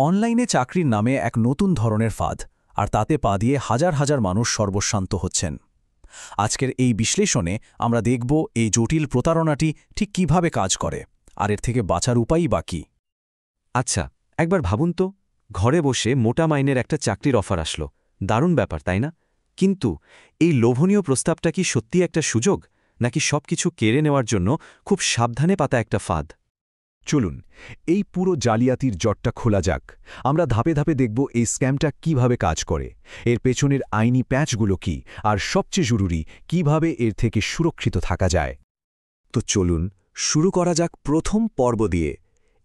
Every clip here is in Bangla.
অনলাইনে চাকরির নামে এক নতুন ধরনের ফাঁদ, আর তাতে পা দিয়ে হাজার হাজার মানুষ সর্বস্বান্ত হচ্ছেন। আজকের এই বিশ্লেষণে আমরা দেখব এই জটিল প্রতারণাটি ঠিক কিভাবে কাজ করে, আর এর থেকে বাঁচার উপায়ই বা কী। আচ্ছা, একবার ভাবুন তো, ঘরে বসে মোটা মাইনের একটা চাকরির অফার আসলো। দারুণ ব্যাপার, তাই না? কিন্তু এই লোভনীয় প্রস্তাবটা কি সত্যি একটা সুযোগ, নাকি সবকিছু কেড়ে নেওয়ার জন্য খুব সাবধানে পাতা একটা ফাঁদ? চলুন এই পুরো জালিয়াতির জটটা খোলা যাক। আমরা ধাপে ধাপে দেখব এই স্ক্যামটা কিভাবে কাজ করে, এর পেছনের আইনি প্যাঁচগুলো কি, আর সবচেয়ে জরুরি কিভাবে এর থেকে সুরক্ষিত থাকা যায়। তো চলুন শুরু করা যাক প্রথম পর্ব দিয়ে।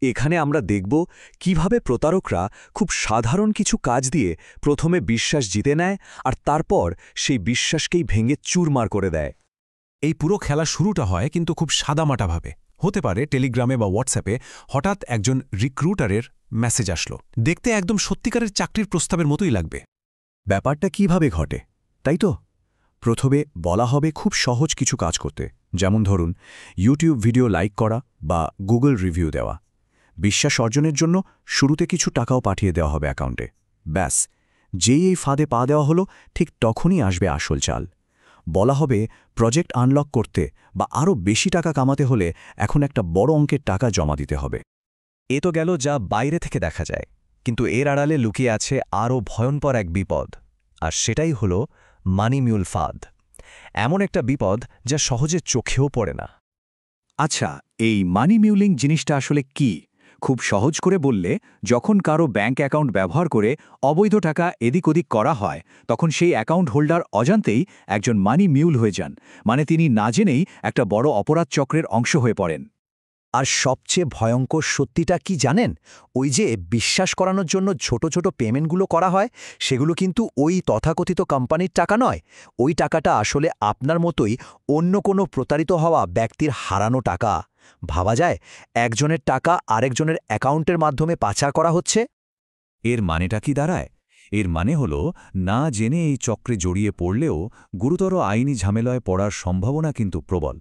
এখানে আমরা দেখব কিভাবে প্রতারকরা খুব সাধারণ কিছু কাজ দিয়ে প্রথমে বিশ্বাস জিতে নেয়, আর তারপর সেই বিশ্বাসকেই ভেঙে চুরমার করে দেয়। এই পুরো খেলা শুরুটা হয় কিন্তু খুব সাদামাটাভাবে। হতে পারে টেলিগ্রামে বা হোয়াটসঅ্যাপে হঠাৎ একজন রিক্রুটারের মেসেজ আসলো, দেখতে একদম সত্যিকারের চাকরির প্রস্তাবের মতোই লাগবে। ব্যাপারটা কিভাবে ঘটে, তাই তো? প্রথমে বলা হবে খুব সহজ কিছু কাজ করতে, যেমন ধরুন ইউটিউব ভিডিও লাইক করা বা গুগল রিভিউ দেওয়া। বিশ্বাস অর্জনের জন্য শুরুতে কিছু টাকাও পাঠিয়ে দেওয়া হবে অ্যাকাউন্টে। ব্যাস, যেই এই ফাঁদে পা দেওয়া হলো, ঠিক তখনই আসবে আসল চাল। বলা হবে প্রজেক্ট আনলক করতে বা আরও বেশি টাকা কামাতে হলে এখন একটা বড় অঙ্কের টাকা জমা দিতে হবে। এ তো গেল যা বাইরে থেকে দেখা যায়, কিন্তু এর আড়ালে লুকিয়ে আছে আরও ভয়ঙ্কর এক বিপদ, আর সেটাই হলো মানি মিউল ফাঁদ। এমন একটা বিপদ যা সহজে চোখেও পড়ে না। আচ্ছা, এই মানি মিউলিং জিনিসটা আসলে কি? খুব সহজ করে বললে, যখন কারো ব্যাঙ্ক অ্যাকাউন্ট ব্যবহার করে অবৈধ টাকা এদিক ওদিক করা হয়, তখন সেই অ্যাকাউন্ট হোল্ডার অজান্তেই একজন মানি মিউল হয়ে যান। মানে তিনি না জেনেই একটা বড় অপরাধ চক্রের অংশ হয়ে পড়েন। আর সবচেয়ে ভয়ঙ্কর সত্যিটা কি জানেন? ওই যে বিশ্বাস করানোর জন্য ছোট ছোট পেমেন্টগুলো করা হয়, সেগুলো কিন্তু ওই তথাকথিত কোম্পানির টাকা নয়। ওই টাকাটা আসলে আপনার মতোই অন্য কোনো প্রতারিত হওয়া ব্যক্তির হারানো টাকা। ভাবা যায়, একজনের টাকা আরেকজনের অ্যাকাউন্টের মাধ্যমে পাচার করা হচ্ছে। এর মানেটা কি দাঁড়ায়? এর মানে হলো, না জেনে এই চক্রে জড়িয়ে পড়লেও গুরুতর আইনি ঝামেলায় পড়ার সম্ভাবনা কিন্তু প্রবল।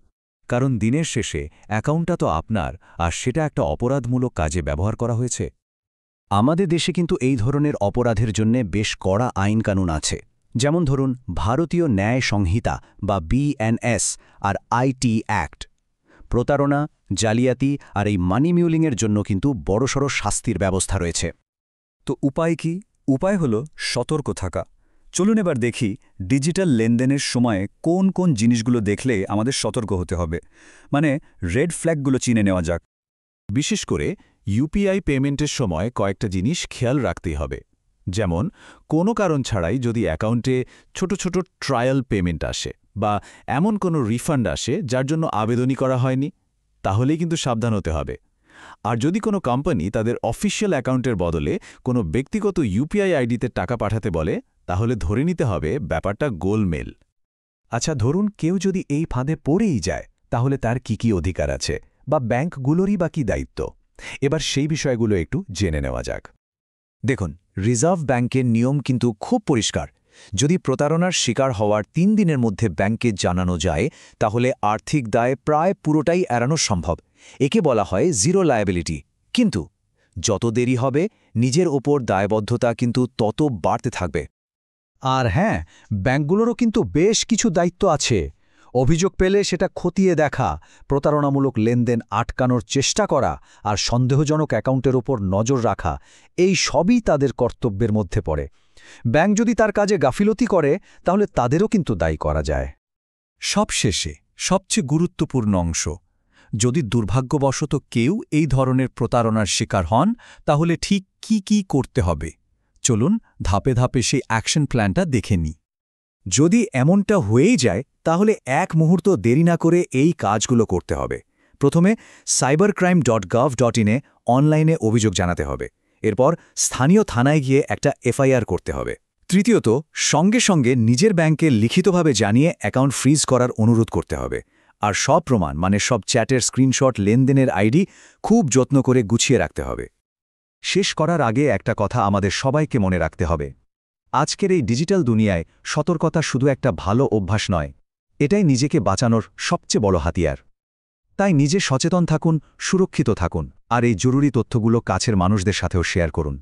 কারণ দিনের শেষে অ্যাকাউন্টটা তো আপনার, আর সেটা একটা অপরাধমূলক কাজে ব্যবহার করা হয়েছে। আমাদের দেশে কিন্তু এই ধরনের অপরাধের জন্য বেশ কড়া আইনকানুন আছে। যেমন ধরুন ভারতীয় ন্যায় সংহিতা বা BNS আর IT অ্যাক্ট। প্রতারণা, জালিয়াতি আর এই মানি মিউলিংয়ের জন্য কিন্তু বড়সড় শাস্তির ব্যবস্থা রয়েছে। তো উপায় কি? উপায় হলো সতর্ক থাকা। চলুন এবার দেখি ডিজিটাল লেনদেনের সময়ে কোন কোন জিনিসগুলো দেখলে আমাদের সতর্ক হতে হবে। মানে রেড ফ্ল্যাগগুলো চিনে নেওয়া যাক। বিশেষ করে UPI পেমেন্টের সময় কয়েকটা জিনিস খেয়াল রাখতেই হবে। যেমন কোনো কারণ ছাড়াই যদি অ্যাকাউন্টে ছোট ছোট ট্রায়াল পেমেন্ট আসে, বা এমন কোনো রিফান্ড আসে যার জন্য আবেদনই করা হয়নি, তাহলেই কিন্তু সাবধান হতে হবে। আর যদি কোনো কোম্পানি তাদের অফিসিয়াল অ্যাকাউন্টের বদলে কোনো ব্যক্তিগত UPI আইডিতে টাকা পাঠাতে বলে, তাহলে ধরে নিতে হবে ব্যাপারটা গোলমেল। আচ্ছা, ধরুন কেউ যদি এই ফাঁদে পড়েই যায়, তাহলে তার কি অধিকার আছে, বা ব্যাংকগুলোরই বা কি দায়িত্ব? এবার সেই বিষয়গুলো একটু জেনে নেওয়া যাক। দেখুন, রিজার্ভ ব্যাংকের নিয়ম কিন্তু খুব পরিষ্কার। যদি প্রতারণার শিকার হওয়ার 3 দিনের মধ্যে ব্যাংকে জানানো যায়, তাহলে আর্থিক দায় প্রায় পুরোটাই এড়ানো সম্ভব। একে বলা হয় জিরো লায়াবিলিটি। কিন্তু যত দেরি হবে, নিজের ওপর দায়বদ্ধতা কিন্তু তত বাড়তে থাকবে। আর হ্যাঁ, ব্যাংকগুলোরও কিন্তু বেশ কিছু দায়িত্ব আছে। অভিযোগ পেলে সেটা খতিয়ে দেখা, প্রতারণামূলক লেনদেন আটকানোর চেষ্টা করা আর সন্দেহজনক অ্যাকাউন্টের ওপর নজর রাখা, এই সবই তাদের কর্তব্যের মধ্যে পড়ে। ব্যাংক যদি তার কাজে গাফিলতি করে, তাহলে তাদেরও কিন্তু দায়ী করা যায়। সবশেষে সবচেয়ে গুরুত্বপূর্ণ অংশ, যদি দুর্ভাগ্যবশত কেউ এই ধরনের প্রতারণার শিকার হন, তাহলে ঠিক কি করতে হবে। চলুন ধাপে ধাপে সেই অ্যাকশন প্ল্যানটা দেখে নিই। যদি এমনটা হয়েই যায়, তাহলে এক মুহূর্ত দেরি না করে এই কাজগুলো করতে হবে। প্রথমে cybercrime.gov.in এ অনলাইনে অভিযোগ জানাতে হবে। এরপর স্থানীয় থানায় গিয়ে একটা FIR করতে হবে। তৃতীয়ত, সঙ্গে সঙ্গে নিজের ব্যাংকে লিখিতভাবে জানিয়ে অ্যাকাউন্ট ফ্রিজ করার অনুরোধ করতে হবে। আর সব প্রমাণ, মানে সব চ্যাটের স্ক্রিনশট, লেনদেনের আইডি খুব যত্ন করে গুছিয়ে রাখতে হবে। শেষ করার আগে একটা কথা আমাদের সবাইকে মনে রাখতে হবে। আজকের এই ডিজিটাল দুনিয়ায় সতর্কতা শুধু একটা ভালো অভ্যাস নয়, এটাই নিজেকে বাঁচানোর সবচেয়ে বড় হাতিয়ার। তাই নিজে সচেতন থাকুন, সুরক্ষিত থাকুন, আর এই জরুরি তথ্যগুলো কাছের মানুষদের সাথেও শেয়ার করুন।